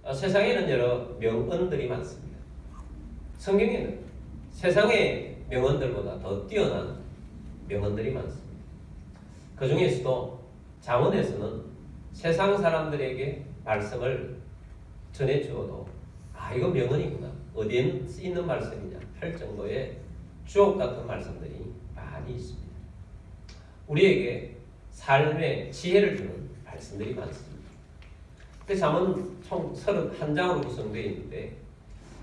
세상에는 여러 명언들이 많습니다. 성경에는 세상의 명언들보다 더 뛰어난 명언들이 많습니다. 그 중에서도 잠언에서는 세상 사람들에게 말씀을 전해주어도 이거 명언이구나, 어디에 쓰이는 말씀이냐 할 정도의 주옥 같은 말씀들이 많이 있습니다. 우리에게 삶의 지혜를 주는 말씀들이 많습니다. 그 잠언 총 31장으로 구성되어 있는데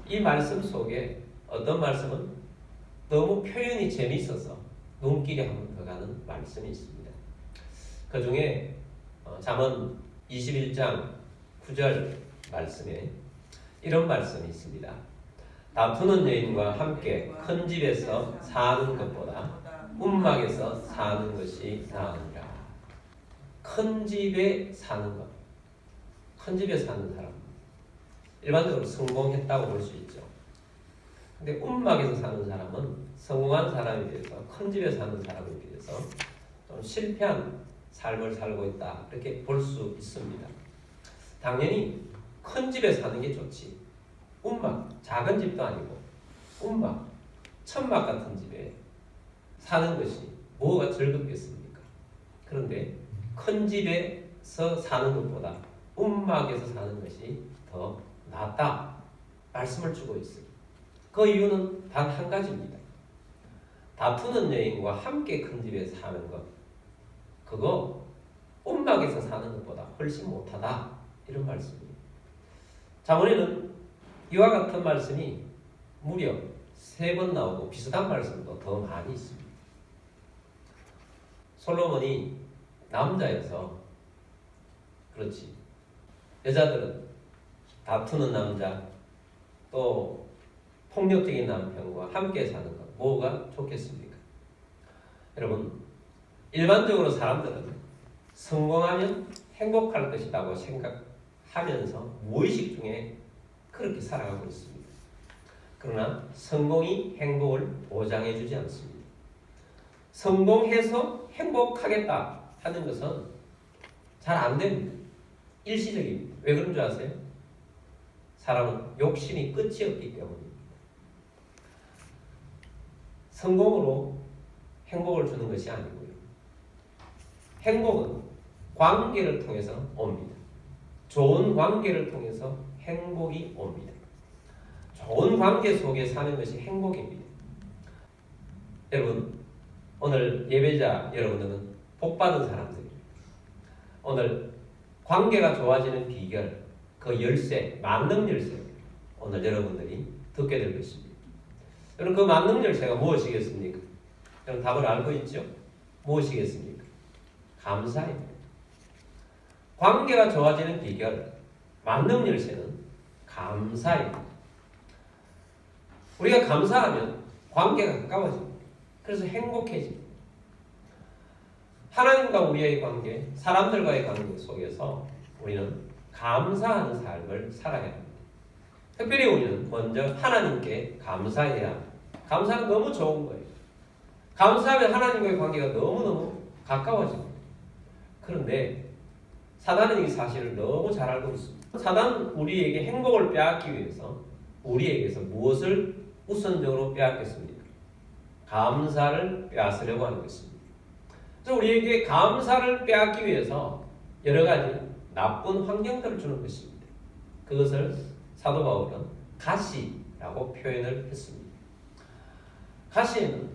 이 말씀 속에 어떤 말씀은 너무 표현이 재미있어서 눈길이 한번 더 가는 말씀이 있습니다. 그 중에 잠언 21장 9절 말씀에 이런 말씀이 있습니다. 다투는 여인과 함께 큰 집에서 사는 것보다 움막에서 사는 것이 나으니라. 큰 집에 사는 것, 큰 집에 사는 사람, 일반적으로 성공했다고 볼 수 있죠. 근데 움막에서 사는 사람은 성공한 사람에 비해서, 큰 집에 사는 사람에 비해서 좀 실패한 삶을 살고 있다, 이렇게 볼 수 있습니다. 당연히 큰 집에 사는 게 좋지. 움막, 작은 집도 아니고 움막, 천막 같은 집에 사는 것이 뭐가 즐겁겠습니까? 그런데 큰 집에서 사는 것보다 움막에서 사는 것이 더 낫다 말씀을 주고 있어요. 그 이유는 단 한 가지입니다. 다투는 여인과 함께 큰 집에 사는 것, 그거 움막에서 사는 것보다 훨씬 못하다, 이런 말씀이에요. 잠언에는 이와 같은 말씀이 무려 3번 나오고 비슷한 말씀도 더 많이 있습니다. 솔로몬이 남자여서 그렇지, 여자들은 다투는 남자, 또 폭력적인 남편과 함께 사는 것, 뭐가 좋겠습니까? 여러분, 일반적으로 사람들은 성공하면 행복할 것이라고 생각하면서 무의식 중에 그렇게 살아가고 있습니다. 그러나 성공이 행복을 보장해 주지 않습니다. 성공해서 행복하겠다 하는 것은 잘 안 됩니다. 일시적입니다. 왜 그런 줄 아세요? 사람은 욕심이 끝이 없기 때문입니다. 성공으로 행복을 주는 것이 아니고요. 행복은 관계를 통해서 옵니다. 좋은 관계를 통해서 행복이 옵니다. 좋은 관계 속에 사는 것이 행복입니다. 여러분, 오늘 예배자 여러분들은 복받은 사람들입니다. 오늘 관계가 좋아지는 비결, 그 열쇠, 만능 열쇠, 오늘 여러분들이 듣게 될 것입니다. 여러분, 그 만능 열쇠가 무엇이겠습니까? 여러분 답을 알고 있죠? 무엇이겠습니까? 감사입니다. 관계가 좋아지는 비결, 만능 열쇠는 감사입니다. 우리가 감사하면 관계가 가까워집니다. 그래서 행복해집니다. 하나님과 우리의 관계, 사람들과의 관계 속에서 우리는 감사하는 삶을 살아야 합니다. 특별히 우리는 먼저 하나님께 감사해야 합니다. 감사는 너무 좋은 거예요. 감사하면 하나님과의 관계가 너무너무 가까워집니다. 그런데 사단은 이 사실을 너무 잘 알고 있습니다. 사단은 우리에게 행복을 빼앗기 위해서 우리에게서 무엇을 우선적으로 빼앗겠습니까? 감사를 빼앗으려고 하는 것입니다. 그래서 우리에게 감사를 빼앗기 위해서 여러 가지 나쁜 환경들을 주는 것입니다. 그것을 사도 바울은 가시라고 표현을 했습니다. 가시에는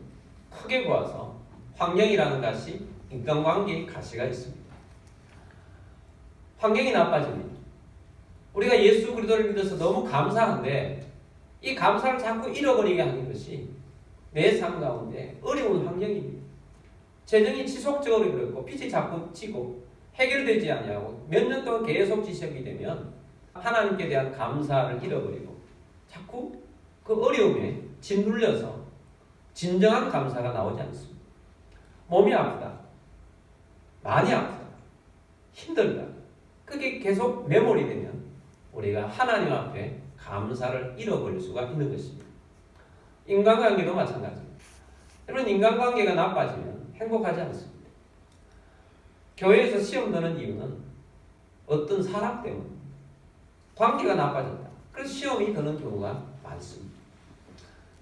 크게 보아서 환경이라는 가시, 인간관계의 가시가 있습니다. 환경이 나빠집니다. 우리가 예수 그리스도를 믿어서 너무 감사한데 이 감사를 자꾸 잃어버리게 하는 것이 내 삶 가운데 어려운 환경입니다. 재정이 지속적으로 그렇고 빚이 자꾸 지고 해결되지 않냐고 몇 년 동안 계속 지속이 되면 하나님께 대한 감사를 잃어버리고 자꾸 그 어려움에 짓눌려서 진정한 감사가 나오지 않습니다. 몸이 아프다, 많이 아프다, 힘들다, 그게 계속 메모리 되면 우리가 하나님 앞에 감사를 잃어버릴 수가 있는 것입니다. 인간관계도 마찬가지입니다. 여러분, 인간관계가 나빠지면 행복하지 않습니다. 교회에서 시험 드는 이유는 어떤 사람 때문입니다. 관계가 나빠진다. 그래서 시험이 드는 경우가 많습니다.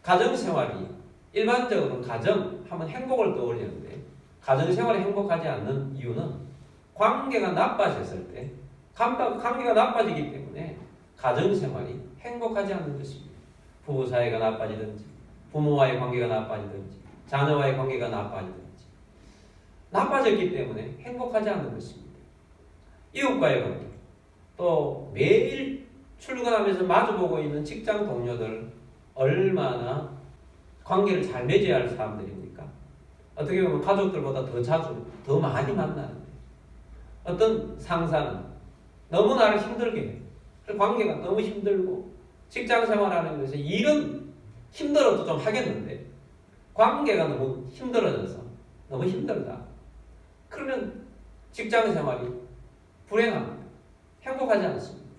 가정생활이 일반적으로 가정 하면 행복을 떠올리는데 가정생활이 행복하지 않는 이유는 관계가 나빠졌을 때 관계가 나빠지기 때문에 가정생활이 행복하지 않는 것입니다. 부부 사이가 나빠지든지 부모와의 관계가 나빠지든지 자녀와의 관계가 나빠지든지 나빠졌기 때문에 행복하지 않는 것입니다. 이웃과의 관계, 또 매일 출근하면서 마주보고 있는 직장 동료들 얼마나 관계를 잘 맺어야 할 사람들입니까? 어떻게 보면 가족들보다 더 자주, 더 많이 만나는데 어떤 상사는 너무 나를 힘들게 해요. 관계가 너무 힘들고 직장 생활하는 것에서 일은 힘들어도 좀 하겠는데 관계가 너무 힘들어져서 너무 힘들다. 그러면 직장 생활이 불행합니다. 행복하지 않습니다.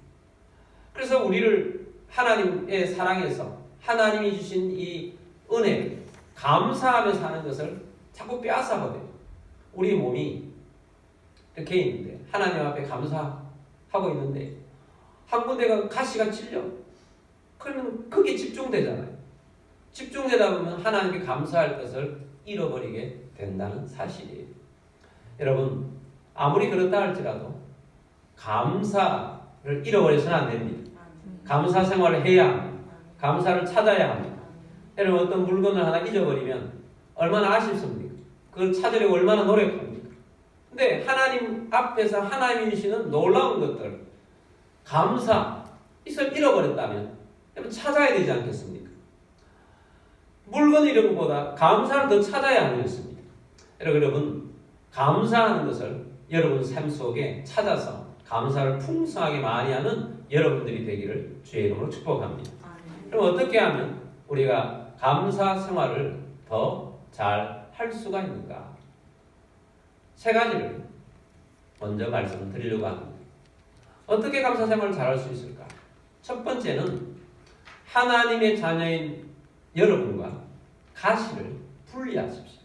그래서 우리를 하나님의 사랑에서 하나님이 주신 이 은혜, 감사하며 사는 것을 자꾸 빼앗아버려요. 우리 몸이 이렇게 있는데 하나님 앞에 감사하고 있는데 한 군데가 가시가 찔려. 그러면 그게 집중되잖아요. 집중되다 보면 하나님께 감사할 것을 잃어버리게 된다는 사실이에요. 여러분, 아무리 그렇다 할지라도 감사를 잃어버려서는 안 됩니다. 감사 생활을 해야 합니다. 감사를 찾아야 합니다. 여러분, 어떤 물건을 하나 잊어버리면 얼마나 아쉽습니까? 그걸 찾으려고 얼마나 노력합니까? 근데 하나님 앞에서 하나님이 주시는 놀라운 것들, 감사, 이걸 잃어버렸다면 여러분 찾아야 되지 않겠습니까? 물건 잃은 것보다 감사를 더 찾아야 하는 것입니다. 여러분, 감사하는 것을 여러분 삶 속에 찾아서 감사를 풍성하게 많이 하는 여러분들이 되기를 주의 이름으로 축복합니다. 그럼 어떻게 하면 우리가 감사 생활을 더 잘 할 수가 있는가? 세 가지를 먼저 말씀드리려고 합니다. 어떻게 감사 생활을 잘 할 수 있을까? 첫 번째는 하나님의 자녀인 여러분과 가시를 분리하십시오.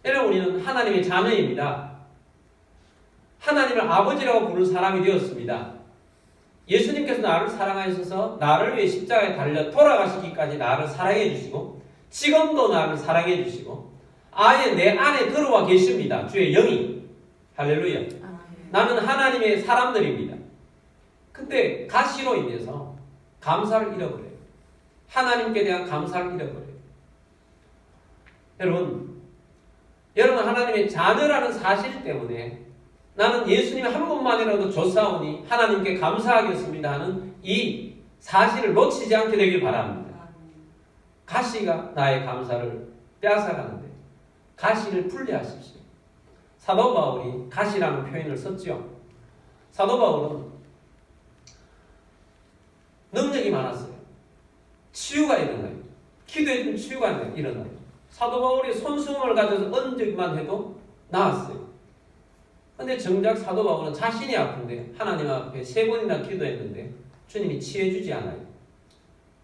여러분, 우리는 하나님의 자녀입니다. 하나님을 아버지라고 부르는 사람이 되었습니다. 예수님께서 나를 사랑하셔서 나를 위해 십자가에 달려 돌아가시기까지 나를 사랑해 주시고 지금도 나를 사랑해 주시고 아예 내 안에 들어와 계십니다. 주의 영이. 할렐루야. 나는 하나님의 사람들입니다. 근데 가시로 인해서 감사를 잃어버려요. 하나님께 대한 감사를 잃어버려요. 여러분 하나님의 자녀라는 사실 때문에 나는 예수님 한 번만이라도 줬사오니 하나님께 감사하겠습니다 하는 이 사실을 놓치지 않게 되길 바랍니다. 가시가 나의 감사를 빼앗아가는데 가시를 분리하십시오. 사도 바울이 가시라는 표현을 썼죠. 사도 바울은 능력이 많았어요. 치유가 일어나요. 기도해주면 치유가 일어나요. 사도 바울이 손수건을 가져서 얹기만 해도 나았어요. 근데 정작 사도 바울은 자신이 아픈데 하나님 앞에 3번이나 기도했는데 주님이 치유해주지 않아요.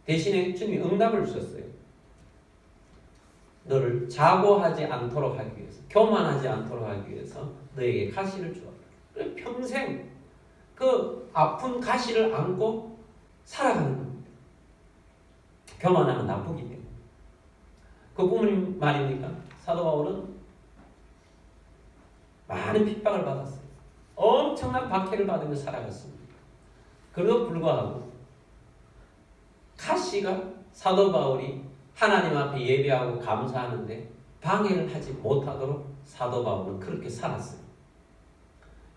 대신에 주님이 응답을 주셨어요. 너를 자고하지 않도록 하기 위해서, 교만하지 않도록 하기 위해서 너에게 가시를 주었다. 평생 그 아픈 가시를 안고 살아가는 겁니다. 교만하면 나쁘기 때문에. 그뿐 말입니까? 사도 바울은 많은 핍박을 받았어요. 엄청난 박해를 받으며 살아갔습니다. 그래도 불구하고 가시가 사도 바울이 하나님 앞에 예배하고 감사하는데 방해를 하지 못하도록 사도 바울은 그렇게 살았어요.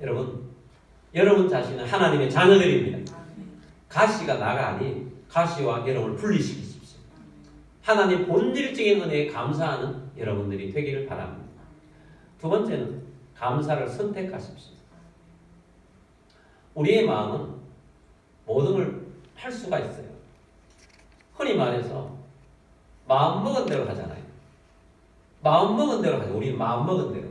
여러분 자신은 하나님의 자녀들입니다. 가시가 나가 아닌 가시와 여러분을 분리시키십시오. 하나님 본질적인 은혜에 감사하는 여러분들이 되기를 바랍니다. 두 번째는 감사를 선택하십시오. 우리의 마음은 모든 걸 할 수가 있어요. 흔히 말해서 마음 먹은 대로 하잖아요. 마음 먹은 대로 하죠. 우리는 마음 먹은 대로.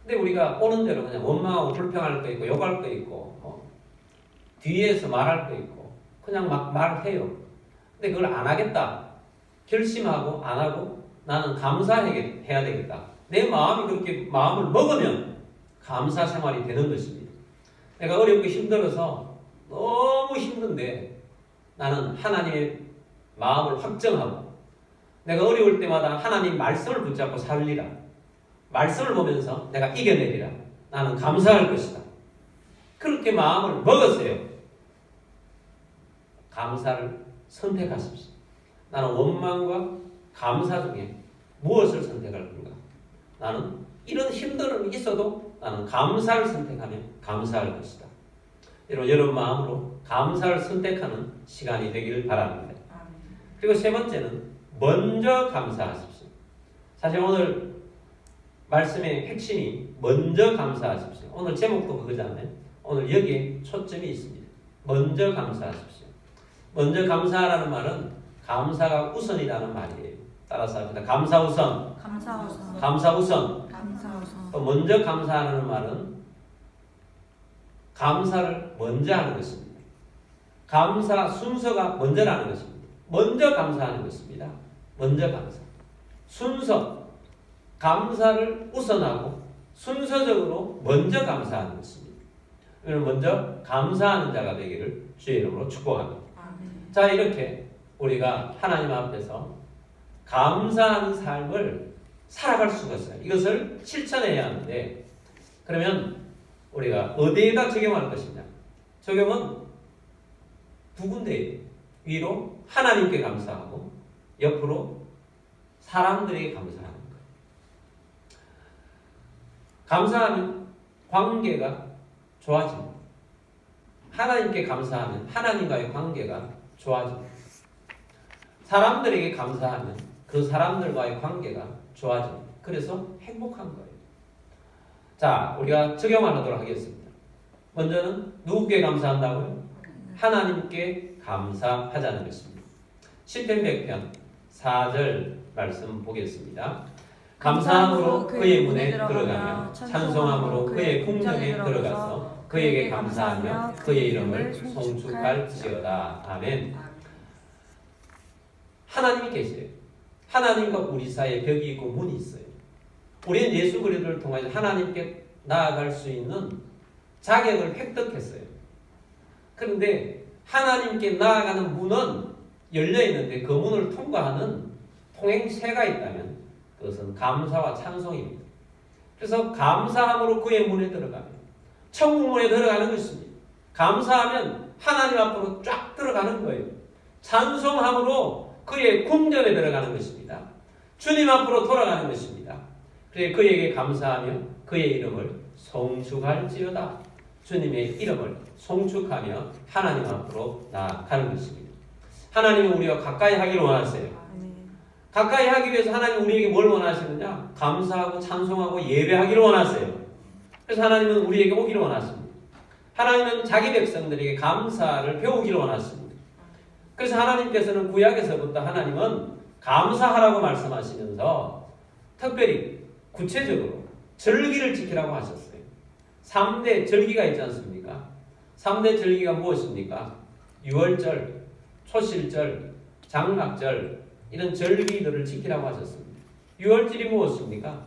근데 우리가 오는 대로 그냥 원망하고 불평할 거 있고 욕할 거 있고 뒤에서 말할 거 있고 그냥 막 말해요. 근데 그걸 안 하겠다. 결심하고 안 하고 나는 감사해야 되겠다. 내 마음이 그렇게 마음을 먹으면 감사 생활이 되는 것입니다. 내가 어렵고 힘들어서 너무 힘든데 나는 하나님의 마음을 확정하고 내가 어려울 때마다 하나님 말씀을 붙잡고 살리라. 말씀을 보면서 내가 이겨내리라. 나는 감사할 것이다. 그렇게 마음을 먹었어요. 감사를 선택하십시오. 나는 원망과 감사 중에 무엇을 선택할 건가? 나는 이런 힘듦이 있어도 나는 감사를 선택하며 감사할 것이다. 여러분 마음으로 감사를 선택하는 시간이 되기를 바랍니다. 그리고 세 번째는 먼저 감사하십시오. 사실 오늘 말씀의 핵심이 먼저 감사하십시오. 오늘 제목도 그거잖아요. 오늘 여기에 초점이 있습니다. 먼저 감사하십시오. 먼저 감사하라는 말은 감사가 우선이라는 말이에요. 따라서 합니다. 감사 우선. 감사 우선. 감사 우선. 감사 우선. 또 먼저 감사하는 말은 감사를 먼저 하는 것입니다. 감사 순서가 먼저라는 것입니다. 먼저 감사하는 것입니다. 먼저 감사. 순서. 감사를 우선하고 순서적으로 먼저 감사하는 것입니다. 먼저 감사하는 자가 되기를 주의 이름으로 축복합니다. 자, 이렇게 우리가 하나님 앞에서 감사하는 삶을 살아갈 수가 있어요. 이것을 실천해야 하는데, 그러면 우리가 어디에다 적용할 것이냐? 적용은 두 군데예요. 위로 하나님께 감사하고 옆으로 사람들에게 감사하는 거예요. 감사하면 관계가 좋아집니다. 하나님께 감사하면 하나님과의 관계가 좋아집니다. 사람들에게 감사하면 그 사람들과의 관계가 좋아집니다. 그래서 행복한 거예요. 자, 우리가 적용을 하도록 하겠습니다. 먼저는 누구께 감사한다고요? 하나님께 감사하자는 것입니다. 시편 100편 4절 말씀 보겠습니다. 감사함으로 그의 문에 들어가며 찬송함으로 그의 궁전에 들어가서 그에게 감사하며 그의 이름을 송축할지어다. 아멘. 하나님이 계세요. 하나님과 우리 사이에 벽이 있고 문이 있어요. 우리는 예수 그리스도를 통해서 하나님께 나아갈 수 있는 자격을 획득했어요. 그런데 하나님께 나아가는 문은 열려 있는데 그 문을 통과하는 통행새가 있다면 그것은 감사와 찬송입니다. 그래서 감사함으로 그의 문에 들어가면 천국 문에 들어가는 것입니다. 감사하면 하나님 앞으로 쫙 들어가는 거예요. 찬송함으로 그의 궁전에 들어가는 것입니다. 주님 앞으로 돌아가는 것입니다. 그래 그에게 감사하며 그의 이름을 송축할지어다. 주님의 이름을 송축하며 하나님 앞으로 나아가는 것입니다. 하나님은 우리와 가까이 하기를 원하세요. 가까이 하기 위해서 하나님 우리에게 뭘 원하시느냐? 감사하고 찬송하고 예배하기를 원하세요. 그래서 하나님은 우리에게 오기를 원하십니다. 하나님은 자기 백성들에게 감사를 배우기를 원하십니다. 그래서 하나님께서는 구약에서부터 하나님은 감사하라고 말씀하시면서 특별히 구체적으로 절기를 지키라고 하셨어요. 3대 절기가 있지 않습니까? 3대 절기가 무엇입니까? 유월절, 초실절, 장막절 이런 절기들을 지키라고 하셨습니다. 유월절이 무엇입니까?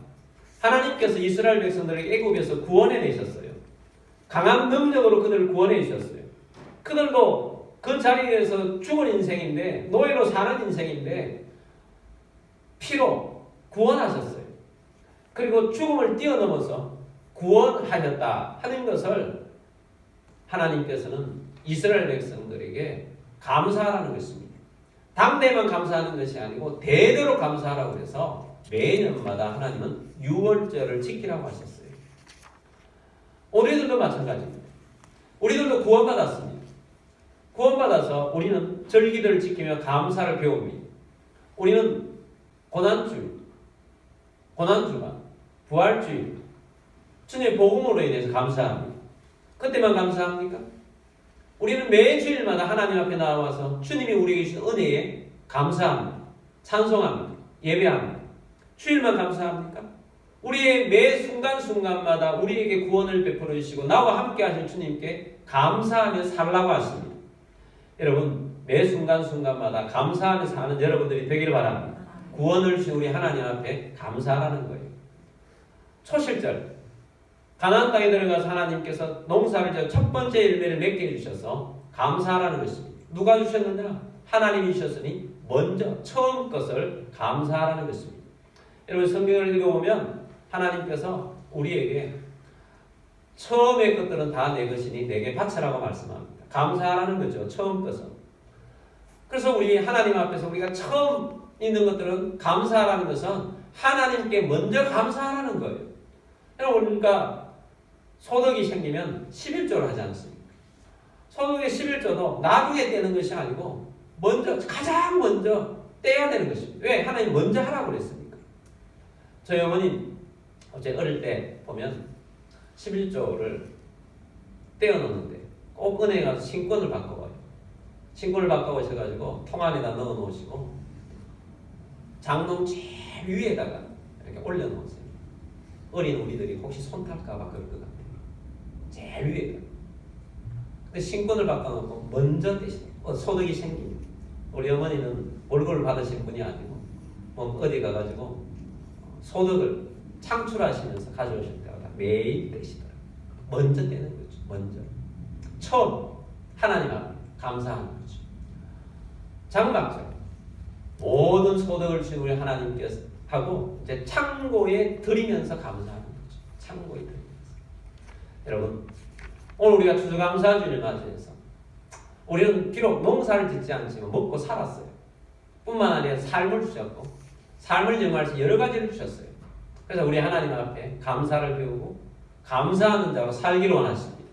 하나님께서 이스라엘 백성들을 애굽에서 구원해 내셨어요. 강한 능력으로 그들을 구원해 주셨어요. 그들도 그 자리에서 죽은 인생인데 노예로 사는 인생인데 피로 구원하셨어요. 그리고 죽음을 뛰어넘어서 구원하셨다 하는 것을 하나님께서는 이스라엘 백성들에게 감사하라는 것입니다. 당대만 감사하는 것이 아니고 대대로 감사하라고 해서 매년마다 하나님은 유월절을 지키라고 하셨어요. 우리들도 마찬가지입니다. 우리들도 구원받았습니다. 구원받아서 우리는 절기들을 지키며 감사를 배웁니다. 우리는 고난주일, 고난주간, 부활주일, 주님의 복음으로 인해서 감사합니다. 그때만 감사합니까? 우리는 매 주일마다 하나님 앞에 나와서 주님이 우리에게 주신 은혜에 감사합니다. 찬송합니다. 예배합니다. 주일만 감사합니까? 우리의 매 순간순간마다 우리에게 구원을 베풀어 주시고 나와 함께 하신 주님께 감사하며 살라고 하십니다. 여러분 매 순간순간마다 감사하며 사는 여러분들이 되기를 바랍니다. 구원을 주신 우리 하나님 앞에 감사하라는 거예요. 초실절 가나안 땅에 들어가서 하나님께서 농사를 첫 번째 열매를 맺게 해주셔서 감사하라는 것입니다. 누가 주셨느냐? 하나님이 주셨으니 먼저 처음 것을 감사하라는 것입니다. 여러분 성경을 읽어보면 하나님께서 우리에게 처음의 것들은 다 내 것이니 내게 바쳐라고 말씀합니다. 감사하라는 거죠. 처음 것은. 그래서 우리 하나님 앞에서 우리가 처음 있는 것들은 감사하라는 것은 하나님께 먼저 감사하라는 거예요. 여러분 우리가 소득이 생기면 11조를 하지 않습니까? 소득의 11조도 나중에 떼는 것이 아니고 가장 먼저 떼야 되는 것입니다. 왜? 하나님 먼저 하라고 그랬습니까? 저희 어머니 어제 어릴 때 보면 11조를 떼어놓는데 꼭 은행에 가서 신권을 바꿔와요. 신권을 바꿔오셔가지고 통 안에다 넣어놓으시고 장롱 제일 위에다가 이렇게 올려놓으세요. 어린 우리들이 혹시 손 탈까봐 그럴 것 같아요. 제일 위에다. 근데 신권을 바꿔놓고 먼저 떼시고 소득이 생깁니다. 우리 어머니는 월급을 받으신 분이 아니고 뭐 어디 가가지고 소득을 창출하시면서 가져오실 때마다 매일 떼시더라고요. 먼저 떼는 거죠. 먼저. 처음 하나님 앞에 감사하는 거죠. 장막절 모든 소득을 주신 우리 하나님께서 하고 이제 창고에 드리면서 감사하는 거죠. 창고에 드리면서. 여러분 오늘 우리가 추수감사주를 맞이해서 우리는 비록 농사를 짓지 않지만 먹고 살았어요. 뿐만 아니라 삶을 주셨고 삶을 영화해서 여러 가지를 주셨어요. 그래서 우리 하나님 앞에 감사를 배우고 감사하는 자로 살기를 원하십니다.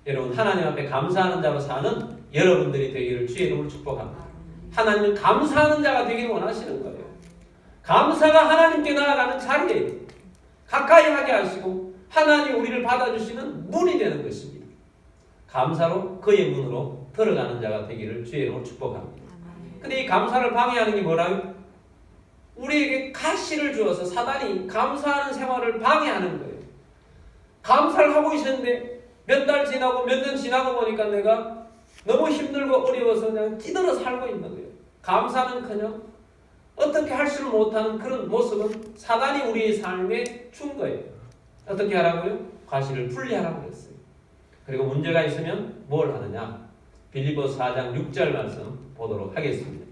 여러분 하나님 앞에 감사하는 자로 사는 여러분들이 되기를 주의 이름으로 축복합니다. 하나님은 감사하는 자가 되기를 원하시는 거예요. 감사가 하나님께 나아가는 자리에 가까이 하게 하시고 하나님 우리를 받아주시는 문이 되는 것입니다. 감사로 그의 문으로 들어가는 자가 되기를 주의 이름으로 축복합니다. 근데 이 감사를 방해하는 게 뭐라고요? 우리에게 가시를 주어서 사단이 감사하는 생활을 방해하는 거예요. 감사를 하고 있었는데 몇 달 지나고 몇 년 지나고 보니까 내가 너무 힘들고 어려워서 그냥 찌들어 살고 있는 거예요. 감사는커녕 어떻게 할 줄 못하는 그런 모습은 사단이 우리의 삶에 준 거예요. 어떻게 하라고요? 과실을 분리하라고 했어요. 그리고 문제가 있으면 뭘 하느냐? 빌립보서 4장 6절 말씀 보도록 하겠습니다.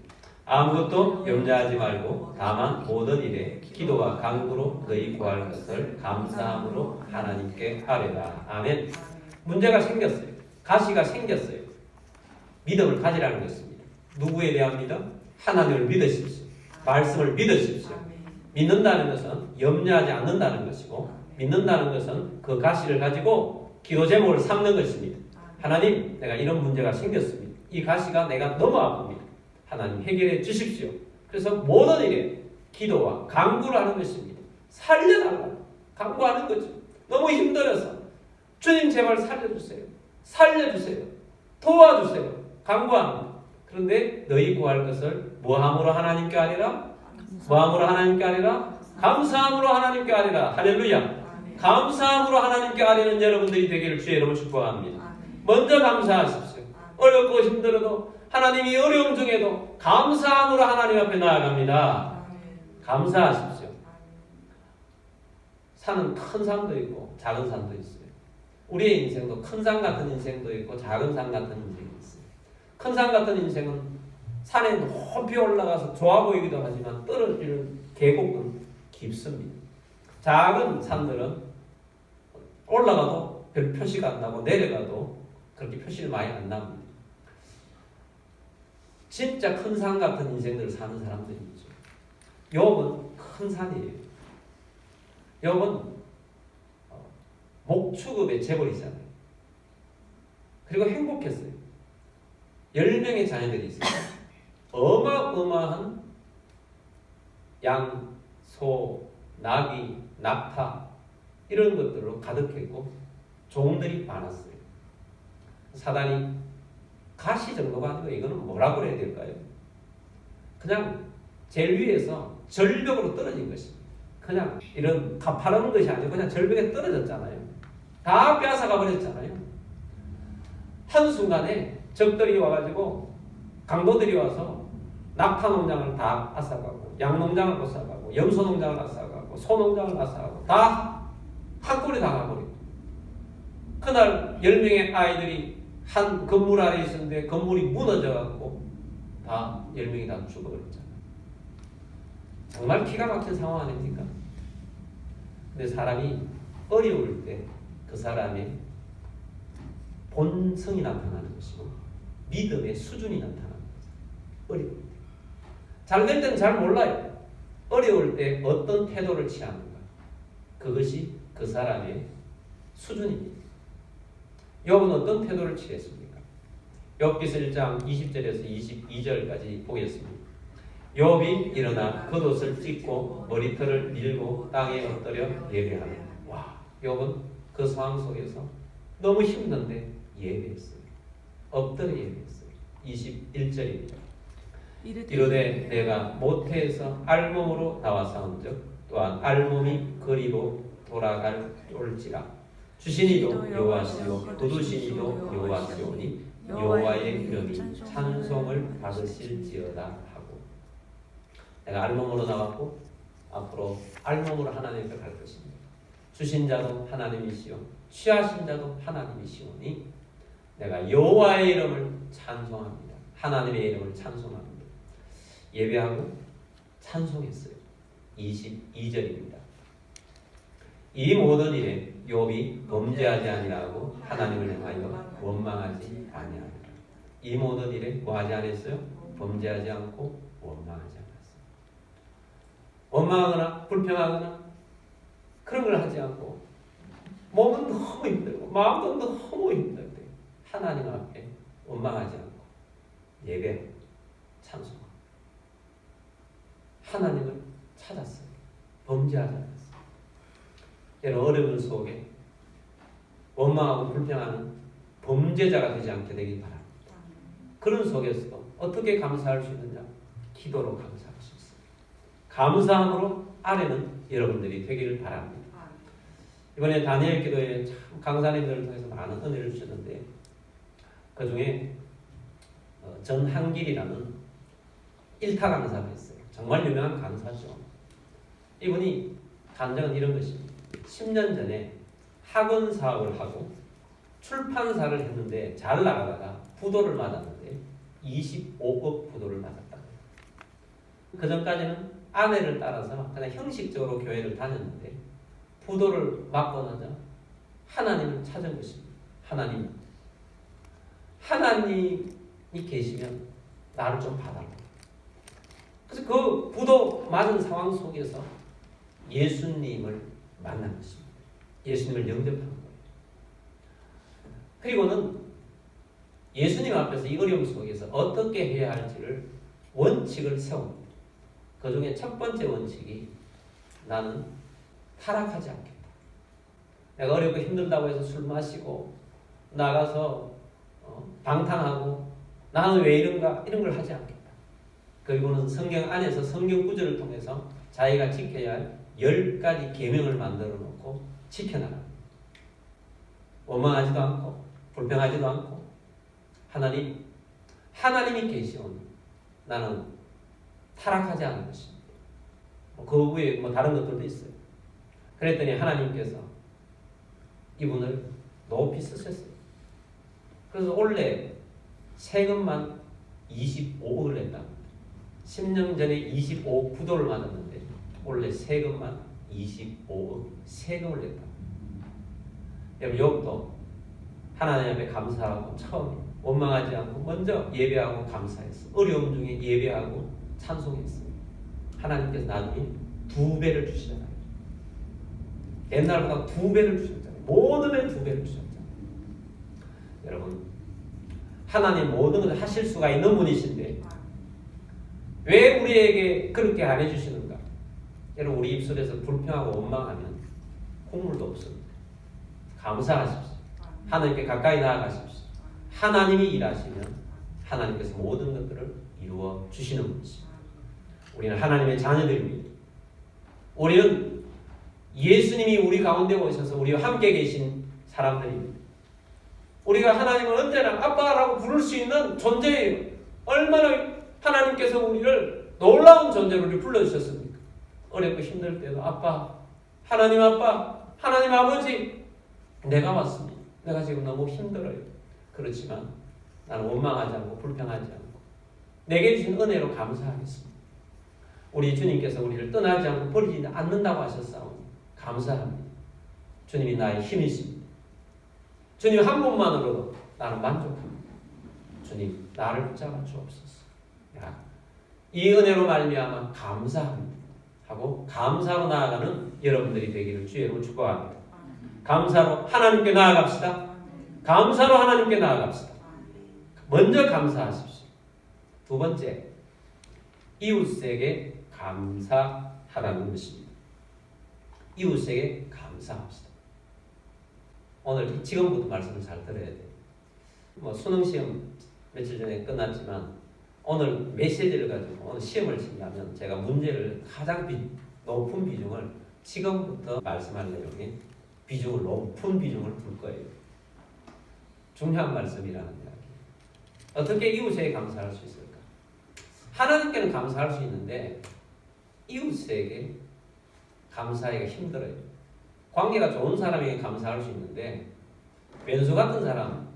아무것도 염려하지 말고 다만 모든 일에 기도와 간구로 너희 구할 것을 감사함으로 하나님께 아뢰라. 아멘. 문제가 생겼어요. 가시가 생겼어요. 믿음을 가지라는 것입니다. 누구에 대한 믿음? 하나님을 믿으십시오. 말씀을 믿으십시오. 믿는다는 것은 염려하지 않는다는 것이고 믿는다는 것은 그 가시를 가지고 기도 제목을 삼는 것입니다. 하나님, 내가 이런 문제가 생겼습니다. 이 가시가 내가 너무 아픕니다. 하나님 해결해 주십시오. 그래서 모든 일에 기도와 간구를 하는 것입니다. 살려달라고 간구하는 거죠. 너무 힘들어서 주님 제발 살려주세요. 살려주세요. 도와주세요. 간구합니다. 그런데 너희 구할 것을 뭐함으로 하나님께 아뢰라? 뭐함으로 하나님께 아뢰라? 감사함으로 하나님께 아뢰라. 할렐루야. 감사함으로 하나님께 아뢰는 여러분들이 되기를 주의 이름으로 축복합니다. 먼저 감사하십시오. 어렵고 힘들어도 하나님이 어려움 중에도 감사함으로 하나님 앞에 나아갑니다. 감사하십시오. 산은 큰 산도 있고 작은 산도 있어요. 우리의 인생도 큰 산 같은 인생도 있고 작은 산 같은 인생이 있어요. 큰 산 같은 인생은 산에 높이 올라가서 좋아 보이기도 하지만 떨어지는 계곡은 깊습니다. 작은 산들은 올라가도 별 표시가 안 나고 내려가도 그렇게 표시를 많이 안 납니다. 진짜 큰 산 같은 인생들을 사는 사람들이 있죠. 욥은 큰 산이에요. 욥은 목축업의 재벌이잖아요. 그리고 행복했어요. 10명의 자녀들이 있어요. 어마어마한 양, 소, 나귀, 낙타 이런 것들로 가득했고 종들이 많았어요. 사단이 가시 정도가 아니고 이거는 뭐라고 해야 될까요? 그냥 제일 위에서 절벽으로 떨어진 것입니다. 그냥 이런 가파른 것이 아니고 그냥 절벽에 떨어졌잖아요. 다 빼앗아가 버렸잖아요. 한순간에 적들이 와가지고 강도들이 와서 낙타 농장을 다 앗아가고 양 농장을 앗아가고 염소 농장을 앗아가고 소 농장을 앗아가고 다 한 꼴에 다 가버리고 그날 10명의 아이들이 한 건물 아래 있었는데 건물이 무너져갖고 다 10명이 다 죽어버렸잖아요. 정말 기가 막힌 상황 아닙니까? 근데 사람이 어려울 때 그 사람의 본성이 나타나는 것이고 믿음의 수준이 나타나는 거죠. 어려울 때. 잘 될 때는 잘 몰라요. 어려울 때 어떤 태도를 취하는가. 그것이 그 사람의 수준입니다. 욥은 어떤 태도를 취했습니까? 욥기서 1장 20절에서 22절까지 보겠습니다. 욥이 일어나 겉옷을 찢고 머리털을 밀고 땅에 엎드려 예배하며. 와, 욥은 그 상황 속에서 너무 힘든데 예배했어요. 엎드려 예배했어요. 21절입니다. 이르되 내가 모태에서 알몸으로 나와사온즉 또한 알몸이 그리로 돌아갈올지라. 주시니도 여호와시요 거두시니도 여호와시오니 여호와의 이름이 찬송을 받으실지어다 하고. 내가 알몸으로 나왔고 앞으로 알몸으로 하나님 앞에 갈 것입니다. 주신 자도 하나님이시요 취하신 자도 하나님이시오니 내가 여호와의 이름을 찬송합니다. 하나님의 이름을 찬송합니다. 예배하고 찬송했어요. 22절입니다. 이 모든 일에 욥이 범죄하지 아니하고 하나님을 향하여 원망하지 아니하니라. 이 모든 일에 뭐하지 않았어요? 범죄하지 않고 원망하지 않았어요. 원망하거나 불평하거나 그런 걸 하지 않고 몸은 너무 힘들고 마음도 너무 힘들 때 하나님 앞에 원망하지 않고 예배, 찬송, 하나님을 찾았어요. 범죄하지 않았어요. 이런 어려움 속에 원망하고 불평하는 범죄자가 되지 않게 되길 바랍니다. 그런 속에서도 어떻게 감사할 수 있느냐? 기도로 감사할 수 있어요. 감사함으로 아뢰는 여러분들이 되기를 바랍니다. 이번에 다니엘 기도에 참 강사님들을 통해서 많은 은혜를 주셨는데 그 중에 전한길이라는 일타 강사가 있어요. 정말 유명한 강사죠. 이분이 간증은 이런 것입니다. 10년 전에 학원 사업을 하고 출판사를 했는데 잘 나가다가 부도를 맞았는데 25억 부도를 맞았다. 그 전까지는 아내를 따라서 그냥 형식적으로 교회를 다녔는데 부도를 맞고 나자 하나님을 찾은 것입니다. 하나님이 계시면 나를 좀 봐달라. 그래서 그 부도 맞은 상황 속에서 예수님을 만난 것입니다. 예수님을 영접한 거예요. 그리고는 예수님 앞에서 이 어려움 속에서 어떻게 해야 할지를 원칙을 세웁니다. 그 중에 첫 번째 원칙이 나는 타락하지 않겠다. 내가 어렵고 힘들다고 해서 술 마시고 나가서 방탕하고 나는 왜 이런가 이런 걸 하지 않겠다. 그리고는 성경 안에서 성경 구절을 통해서 자기가 지켜야 할 10가지 계명을 만들어 놓고 지켜나갑니다. 원망하지도 않고 불평하지도 않고 하나님이 계시오니 나는 타락하지 않을 것입니다. 그 후에 다른 것들도 있어요. 그랬더니 하나님께서 이분을 높이 쓰셨어요. 그래서 원래 세금만 25억을 냈답니다. 10년 전에 25억 부도를 맞았는데 원래 세금만 25억 세금을 냈답니다. 여러분 욥도 하나님 앞에 감사하고 처음에 원망하지 않고 먼저 예배하고 감사했어. 어려움 중에 예배하고 찬송했어요. 하나님께서 나중에 2배를 주시잖아요. 옛날보다 2배를 주셨잖아요. 모든 애 2배를 주셨잖아요. 여러분 하나님 모든 것을 하실 수가 있는 분이신데 왜 우리에게 그렇게 안 해주시는가? 여러분 우리 입술에서 불평하고 원망하면 콧물도 없습니다. 감사하십시오. 하나님께 가까이 나아가십시오. 하나님이 일하시면 하나님께서 모든 것들을 이루어 주시는 분이십니다. 우리는 하나님의 자녀들입니다. 우리는 예수님이 우리 가운데 오셔서 우리와 함께 계신 사람들입니다. 우리가 하나님을 언제나 아빠라고 부를 수 있는 존재예요. 얼마나 하나님께서 우리를 놀라운 존재로 우리 불러주셨습니까? 어렵고 힘들 때도 아빠, 하나님 아버지, 내가 왔습니다. 내가 지금 너무 힘들어요. 그렇지만 나는 원망하지 않고 불평하지 않고 내게 주신 은혜로 감사하겠습니다. 우리 주님께서 우리를 떠나지 않고 버리지 않는다고 하셨사오니 감사합니다. 주님이 나의 힘이십니다. 주님 한 분만으로도 나는 만족합니다. 주님 나를 붙잡아 주옵소서. 이 은혜로 말미암아 감사합니다 하고 감사로 나아가는 여러분들이 되기를 주의 이름으로 축복합니다. 감사로 하나님께 나아갑시다. 감사로 하나님께 나아갑시다. 먼저 감사하십시오. 두 번째, 이웃에게 감사하라는 것입니다. 이웃에게 감사합시다. 오늘 지금부터 말씀을 잘 들어야 돼요. 수능 시험 며칠 전에 끝났지만 오늘 메시지를 가지고 오늘 시험을 친다면 제가 문제를 가장 높은 비중을 지금부터 말씀할 내용에 비중을 높은 비중을 둘 거예요. 중요한 말씀이라는 이야기. 어떻게 이웃에게 감사할 수 있을까? 하나님께는 감사할 수 있는데 이웃에게 감사하기가 힘들어요. 관계가 좋은 사람에게 감사할 수 있는데 왼수 같은 사람,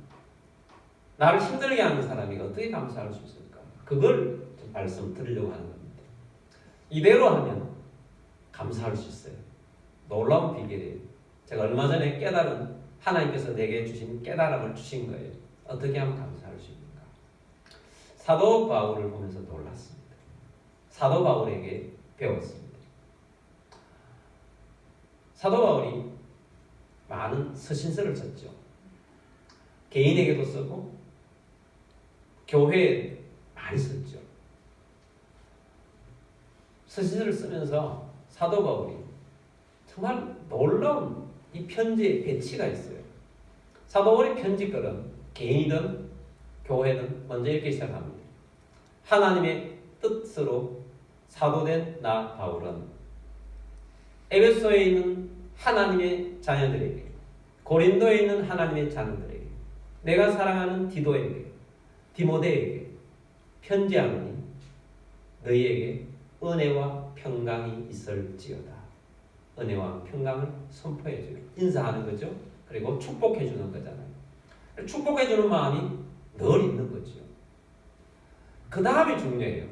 나를 힘들게 하는 사람에게 어떻게 감사할 수 있을까? 그걸 좀 말씀드리려고 하는 겁니다. 이대로 하면 감사할 수 있어요. 놀라운 비결이에요. 제가 얼마 전에 깨달은 하나님께서 내게 주신 깨달음을 주신 거예요. 어떻게 하면 감사할 수 있는가? 사도 바울을 보면서 놀랐습니다. 사도 바울에게 배웠습니다. 사도 바울이 많은 서신서를 썼죠. 개인에게도 쓰고 교회에 많이 썼죠. 서신서를 쓰면서 사도 바울이 정말 놀라운 이 편지의 배치가 있어요. 사도 바울의 편지글은 개인이든 교회든 먼저 이렇게 시작합니다. 하나님의 뜻으로 사도된 나 바울은 에베소에 있는 하나님의 자녀들에게, 고린도에 있는 하나님의 자녀들에게, 내가 사랑하는 디도에게, 디모데에게 편지하노니 너희에게 은혜와 평강이 있을지어다. 은혜와 평강을 선포해줘요. 인사하는 거죠. 그리고 축복해주는 거잖아요. 축복해주는 마음이 늘 있는 거죠. 그 다음이 중요해요.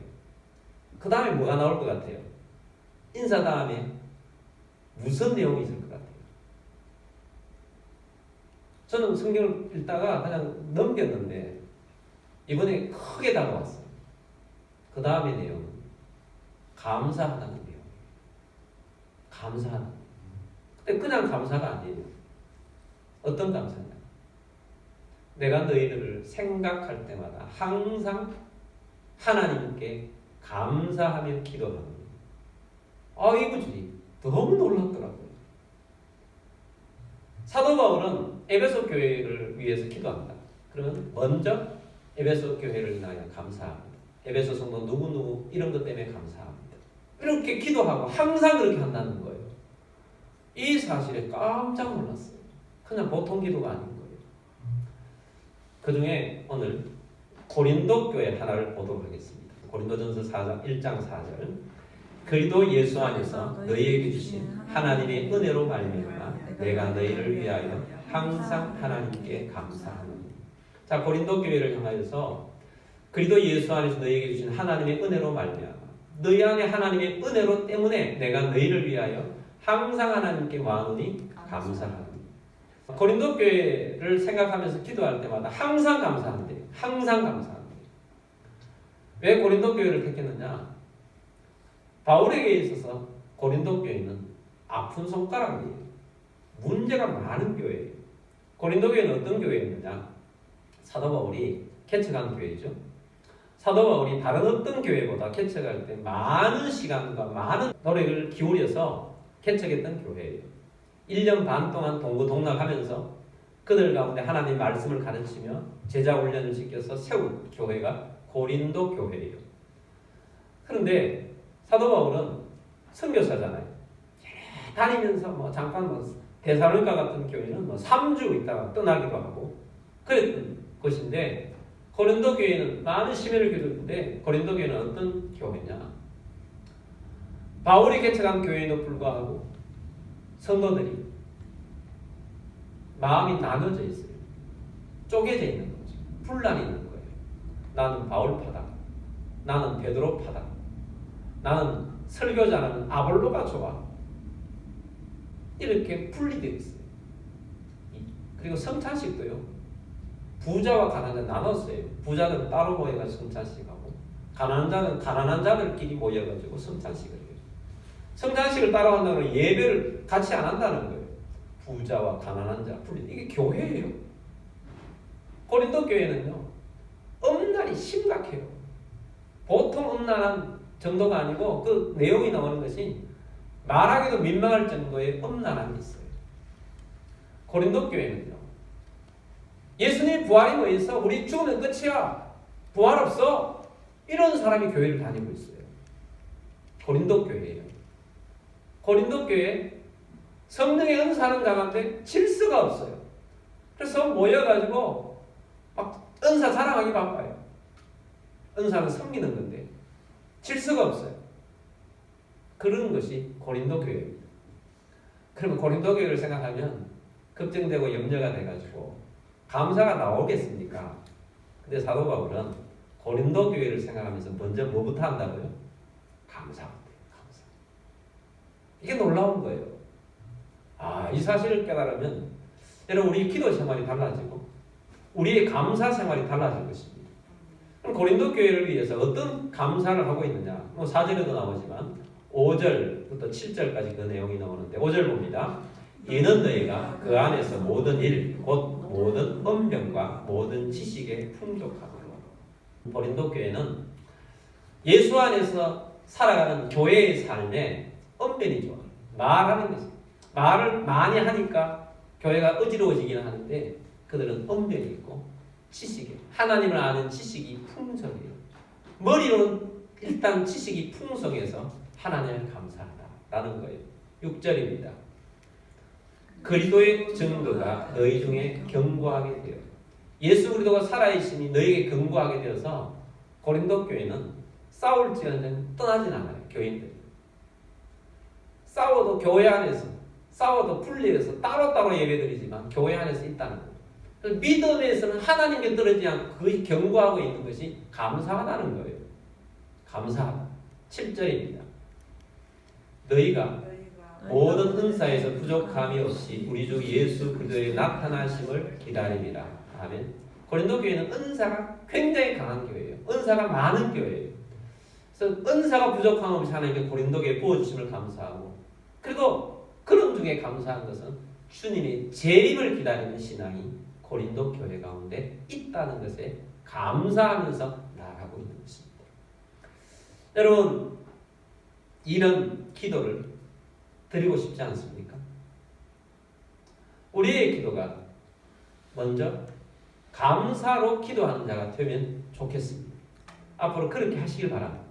그 다음에 뭐가 나올 것 같아요? 인사 다음에 무슨 내용이 있을 것 같아요? 저는 성경을 읽다가 그냥 넘겼는데 이번에 크게 다가왔어요. 그 다음의 내용은 감사하다는 내용이에요. 감사하다. 근데 그냥 감사가 아니에요. 어떤 감사냐? 내가 너희들을 생각할 때마다 항상 하나님께 감사하며 기도하는 거예요. 이거지. 너무 놀랍더라고요. 사도 바울은 에베소 교회를 위해서 기도합니다. 그러면 먼저 에베소 교회를 인하여 감사합니다. 에베소 성도 누구누구 이런 것 때문에 감사합니다. 이렇게 기도하고 항상 그렇게 한다는 거예요. 이 사실에 깜짝 놀랐어요. 그냥 보통 기도가 아닌 거예요. 그 중에 오늘 고린도 교회 하나를 보도록 하겠습니다. 고린도전서 4장 1장 4절 그리스도 예수 안에서 너희에게 주신 하나님의 은혜로 말미암아 내가 너희를 위하여 항상 하나님께 감사하노니. 자, 고린도 교회를 향하여서 그리스도 예수 안에서 너희에게 주신 하나님의 은혜로 말미암아 너희 안에 하나님의 은혜로 때문에 내가 너희를 위하여 항상 하나님께 마누니 감사하노니. 고린도 교회를 생각하면서 기도할 때마다 항상 감사한대요. 항상 감사한대요. 왜 고린도 교회를 택했느냐? 바울에게 있어서 고린도 교회는 아픈 손가락이에요. 문제가 많은 교회예요. 고린도 교회는 어떤 교회였느냐? 사도 바울이 개척한 교회죠. 사도 바울이 다른 어떤 교회보다 개척할 때 많은 시간과 많은 노력을 기울여서 개척했던 교회예요. 1년 반 동안 동고동락하면서 그들 가운데 하나님의 말씀을 가르치며 제자 훈련을 시켜서 세운 교회가 고린도 교회예요. 그런데 사도 바울은 선교사잖아요. 다니면서 잠깐 데살로니가 같은 교회는 3주 있다가 떠나기도 하고 그랬던 것인데 고린도 교회는 많은 심혈을 기울였는데 고린도 교회는 어떤 교회냐? 바울이 개척한 교회에도 불구하고 성도들이 마음이 나눠져 있어요. 쪼개져 있는 거죠. 분란이 있는 거예요. 나는 바울파다. 나는 베드로파다. 나는 설교자는 아볼로가 좋아. 이렇게 분리되어 있어요. 그리고 성찬식도요. 부자와 가난자 나눴어요. 부자들은 따로 모여가지고 성찬식하고 가난한 자들끼리 모여가지고 성찬식을 해요. 성찬식을 따로 한다는 건 예배를 같이 안 한다는 거예요. 부자와 가난한 자 분리. 이게 교회예요. 고린도 교회는요. 음란이 심각해요. 보통 음란한 정도가 아니고 그 내용이 나오는 것이 말하기도 민망할 정도의 음란함이 있어요. 고린도 교회는요. 예수님 부활이 뭐있어? 우리 죽으면 끝이야. 부활 없어. 이런 사람이 교회를 다니고 있어요. 고린도 교회예요. 고린도 교회 성령의 은사는 강한데 질서가 없어요. 그래서 모여가지고 막 은사 자랑하기 바빠요. 은사는 섬기는 건데 질서가 없어요. 그런 것이 고린도 교회입니다. 그러면 고린도 교회를 생각하면 걱정되고 염려가 돼가지고 감사가 나오겠습니까? 근데 사도 바울은 고린도 교회를 생각하면서 먼저 뭐부터 한다고요? 감사부터. 감사. 이게 놀라운 거예요. 이 사실을 깨달으면 여러분 우리 기도 생활이 달라지고 우리의 감사 생활이 달라질 것입니다. 그럼 고린도 교회를 위해서 어떤 감사를 하고 있느냐? 4절에도 나오지만 5절부터 7절까지 그 내용이 나오는데 5절 봅니다. 이는 너희가 그 안에서 모든 일, 곧 모든 언변과 모든 지식에 풍족하도록. 고린도 교회는 예수 안에서 살아가는 교회의 삶에 언변이 좋아요. 말하는 것이. 말을 많이 하니까 교회가 어지러워지기는 하는데 그들은 언변이 있고 지식이 하나님을 아는 지식이 풍성해요. 머리로는 일단 지식이 풍성해서 하나님을 감사하다라는 거예요. 6절입니다. 그리스도의 증거가 너희 중에 견고하게 되어 예수 그리스도가 살아있으니 너희에게 견고하게 되어서 고린도 교회는 싸울지언정 떠나진 않아요. 교인들 싸워도 교회 안에서 싸워도 분리해서 따로따로 예배드리지만 교회 안에서 있다는 거예요. 믿음에서는 하나님께 떨어지지 않고 거의 견고하고 있는 것이 감사하다는 거예요. 감사하다. 7절입니다. 너희가 모든 은사에서 부족함이 없이 우리 주 예수 그리스도의 나타나심을 기다립니다. 아멘. 고린도 교회는 은사가 굉장히 강한 교회예요. 은사가 많은 교회예요. 그래서 은사가 부족함 없이 하나님께 고린도 교회에 부어주심을 감사하고 그리고 그런 중에 감사한 것은 주님의 재림을 기다리는 신앙이 고린도 교회 가운데 있다는 것에 감사하면서 나아가고 있는 것입니다. 여러분 이런 기도를 드리고 싶지 않습니까? 우리의 기도가 먼저 감사로 기도하는 자가 되면 좋겠습니다. 앞으로 그렇게 하시길 바랍니다.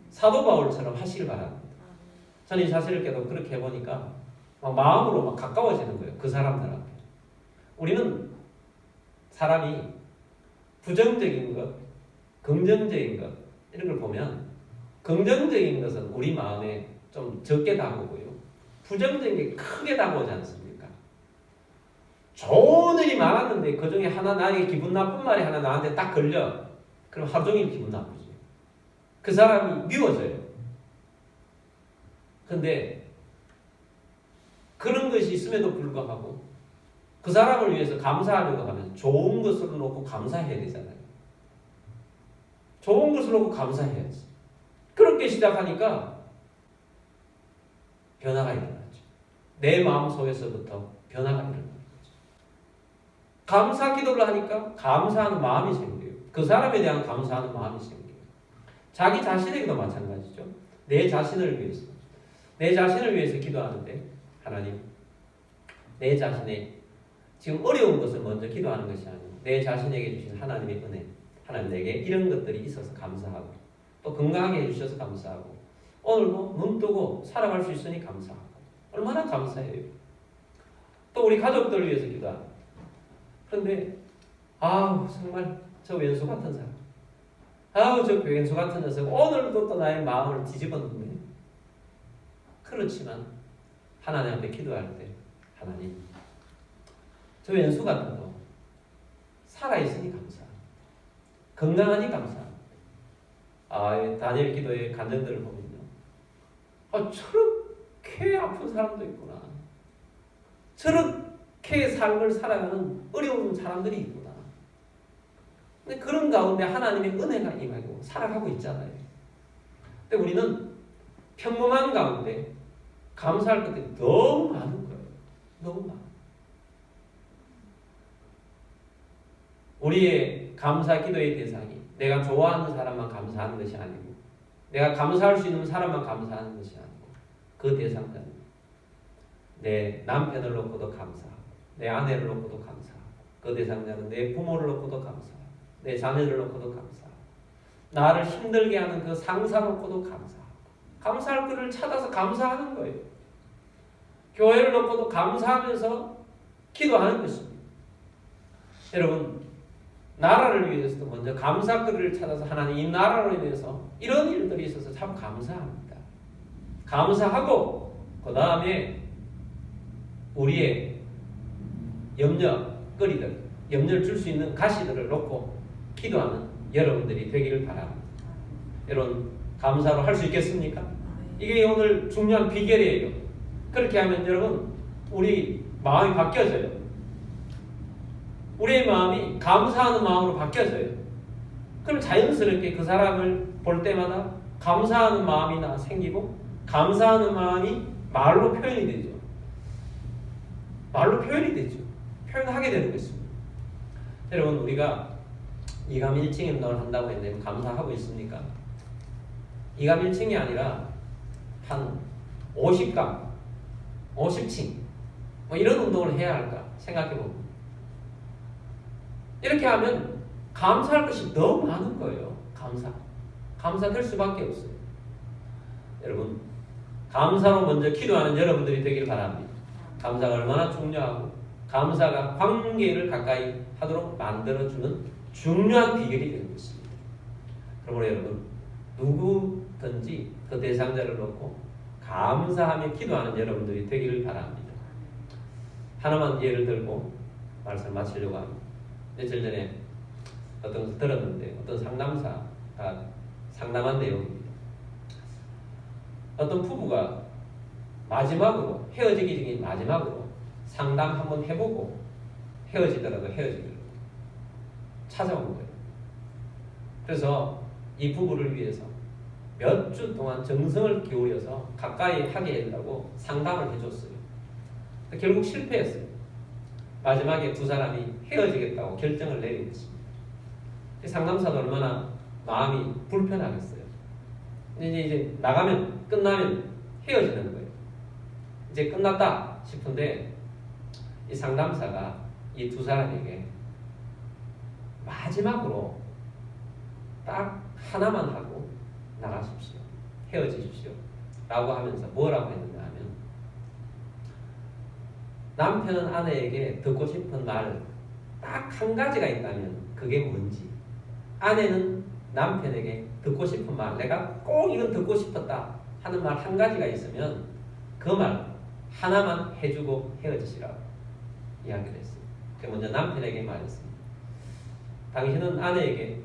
사도 바울처럼 하시길 바랍니다. 저는 이 사실을 계속 그렇게 해보니까 마음으로 막 가까워지는 거예요. 그 사람들한테. 우리는 사람이 부정적인 것, 긍정적인 것 이런 걸 보면 긍정적인 것은 우리 마음에 좀 적게 다가오고요. 부정적인 게 크게 다가오지 않습니까? 좋은 일이 많았는데 그 중에 하나 나에게 기분 나쁜 말이 하나 나한테 딱 걸려. 그럼 하루 종일 기분 나쁘죠. 그 사람이 미워져요. 근데 그런 것이 있음에도 불구하고 그 사람을 위해서 감사하려고 하면 좋은 것으로 놓고 감사해야 되잖아요. 좋은 것을 놓고 감사해야지. 그렇게 시작하니까 변화가 일어나죠. 내 마음속에서부터 변화가 일어나는 거죠. 감사 기도를 하니까 감사하는 마음이 생겨요. 그 사람에 대한 감사하는 마음이 생겨요. 자기 자신에게도 마찬가지죠. 내 자신을 위해서. 내 자신을 위해서 기도하는데 하나님 내 자신의 지금 어려운 것을 먼저 기도하는 것이 아니고 내 자신에게 주신 하나님의 은혜 하나님 내게 이런 것들이 있어서 감사하고 또 건강하게 해주셔서 감사하고 오늘도 눈 뜨고 살아갈 수 있으니 감사하고 얼마나 감사해요. 또 우리 가족들을 위해서 기도하고 그런데 정말 저 왼수 같은 사람 저 왼수 같은 녀석 오늘도 또 나의 마음을 뒤집었는데 그렇지만 하나님 앞에 기도할 때 하나님 저 왼수 같은 거 살아있으니 감사, 건강하니 감사. 다니엘 기도의 간증들을 보면요, 저렇게 아픈 사람도 있구나, 저렇게 삶을 살아가는 어려운 사람들이 있구나. 근데 그런 가운데 하나님의 은혜가 임하고 살아가고 있잖아요. 근데 우리는 평범한 가운데 감사할 것들이 너무 많은 거예요. 너무 많아. 우리의 감사 기도의 대상이 내가 좋아하는 사람만 감사하는 것이 아니고, 내가 감사할 수 있는 사람만 감사하는 것이 아니고, 그 대상자는 내 남편을 놓고도 감사하고, 내 아내를 놓고도 감사하고, 그 대상자는 내 부모를 놓고도 감사하고, 내 자녀를 놓고도 감사하고, 나를 힘들게 하는 그 상사 놓고도 감사하고, 감사할 것을 찾아서 감사하는 거예요. 교회를 놓고도 감사하면서 기도하는 것입니다. 여러분, 나라를 위해서도 먼저 감사거리를 찾아서 하나님 이 나라로 인해서 이런 일들이 있어서 참 감사합니다. 감사하고 그 다음에 우리의 염려거리들, 염려를 줄 수 있는 가시들을 놓고 기도하는 여러분들이 되기를 바랍니다. 여러분, 감사로 할 수 있겠습니까? 이게 오늘 중요한 비결이에요. 그렇게 하면 여러분, 우리 마음이 바뀌어져요. 우리의 마음이 감사하는 마음으로 바뀌어져요. 그럼 자연스럽게 그 사람을 볼 때마다 감사하는 마음이 생기고, 감사하는 마음이 말로 표현이 되죠. 말로 표현이 되죠. 표현하게 되는 것입니다. 여러분, 우리가 이감일칭 운동을 한다고 했는데 감사하고 있습니까? 이감일칭이 아니라 한 50감, 50칭 이런 운동을 해야 할까 생각해봅니다. 이렇게 하면 감사할 것이 너무 많은 거예요. 감사될 수밖에 없어요. 여러분, 감사로 먼저 기도하는 여러분들이 되길 바랍니다. 감사가 얼마나 중요하고 감사가 관계를 가까이 하도록 만들어주는 중요한 비결이 되는 것입니다. 그러므로 여러분, 누구든지 그 대상자를 놓고 감사하며 기도하는 여러분들이 되기를 바랍니다. 하나만 예를 들고 말씀을 마치려고 합니다. 며칠 전에 어떤 것을 들었는데, 어떤 상담사가 상담한 내용입니다. 어떤 부부가 마지막으로, 헤어지기 전에 마지막으로 상담 한번 해보고 헤어지더라도 헤어지기로 찾아온 거예요. 그래서 이 부부를 위해서 몇 주 동안 정성을 기울여서 가까이 하게 하려고 상담을 해줬어요. 결국 실패했어요. 마지막에 두 사람이 헤어지겠다고 결정을 내린 것입니다. 상담사도 얼마나 마음이 불편하겠어요. 이제 끝나면 헤어지는 거예요. 이제 끝났다 싶은데 이 상담사가 이 두 사람에게 마지막으로 딱 하나만 하고 나가십시오. 헤어지십시오. 라고 하면서 뭐라고 했느냐 하면, 남편은 아내에게 듣고 싶은 말 딱 한 가지가 있다면 그게 뭔지, 아내는 남편에게 듣고 싶은 말, 내가 꼭 이건 듣고 싶었다 하는 말 한 가지가 있으면 그 말 하나만 해주고 헤어지시라고 이야기를 했습니다. 먼저 남편에게 말했습니다. 당신은 아내에게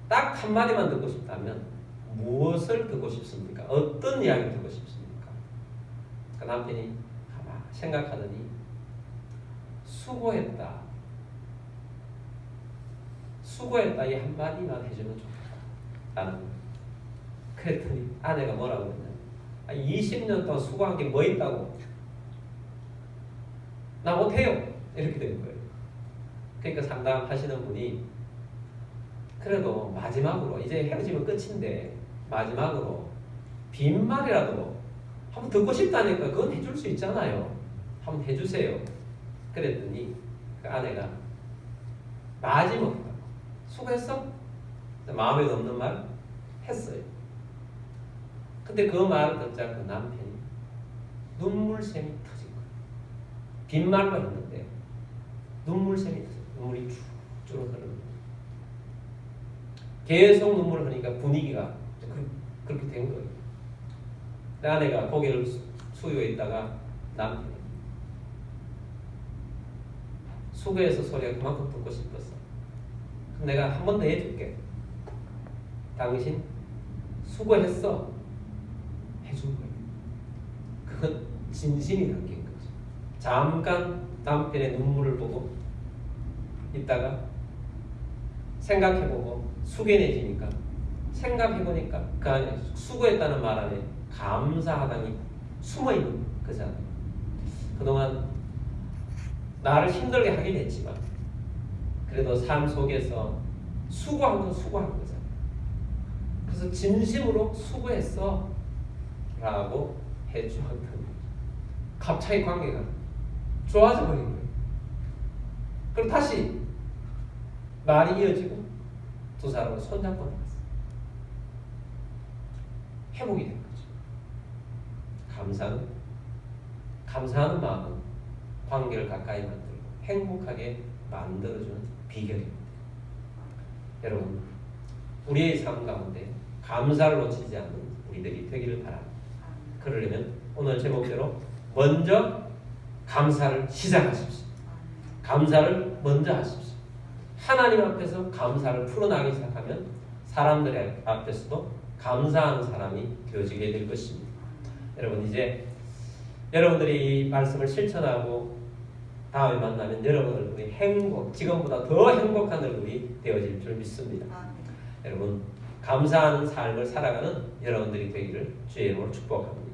딱 한마디만 듣고 싶다면 무엇을 듣고 싶습니까? 어떤 이야기를 듣고 싶습니까? 그 남편이 가만히 생각하더니 수고했다 이 한마디만 해주면 좋겠다 라는 거예요. 그랬더니 아내가 뭐라고 했냐면, 20년 동안 수고한 게 뭐 있다고, 나 못해요, 이렇게 된 거예요. 그러니까 상담하시는 분이 그래도 마지막으로, 이제 헤어지면 끝인데 마지막으로 빈말이라도 한번 듣고 싶다니까 그건 해줄 수 있잖아요. 한번 해주세요. 그랬더니 그 아내가 마지막으로 수고했어? 마음에 없는 말 했어요. 근데 그 말을 듣자 그 남편이 눈물샘이 터진 거예요. 빈말만 했는데 눈물샘이 터진 거예요. 눈물이 쭉쭉 흐르는 거예요. 계속 눈물을 흘리니까 분위기가 그렇게 된 거예요. 그 아내가 고개를 숙여 있다가 남편이 수고해서 소리가 그만큼 듣고 싶었어. 그럼 내가 한 번 더 해줄게. 당신 수고했어. 해준 거예요. 그건 진심이 담긴 거죠. 잠깐 남편의 눈물을 보고 있다가 생각해보고 숙연해지니까 생각해보니까 그 안에 수고했다는 말 안에 감사하다니 숨어있는 거잖아요. 그동안 나를 힘들게 하긴 했지만 그래도 삶 속에서 수고한 건 수고한 거잖아요. 그래서 진심으로 수고했어 라고 해주었던 거예요. 갑자기 관계가 좋아져 버린 거예요. 그럼 다시 말이 이어지고 두 사람은 손잡고 나갔어요. 회복이 된 거죠. 감사하는 마음은 관계를 가까이 만들고 행복하게 만들어주는 비결입니다. 여러분, 우리의 삶 가운데 감사를 놓치지 않는 우리들이 되기를 바랍니다. 그러려면 오늘 제목대로 먼저 감사를 시작하십시오. 감사를 먼저 하십시오. 하나님 앞에서 감사를 풀어나가기 시작하면 사람들 앞에서도 감사하는 사람이 되어지게 될 것입니다. 여러분, 이제 여러분들이 이 말씀을 실천하고 다음에 만나면 여러분 얼굴이 지금보다 더 행복한 얼굴이 되어질 줄 믿습니다. 여러분, 감사하는 삶을 살아가는 여러분들이 되기를 주의 이름으로 축복합니다.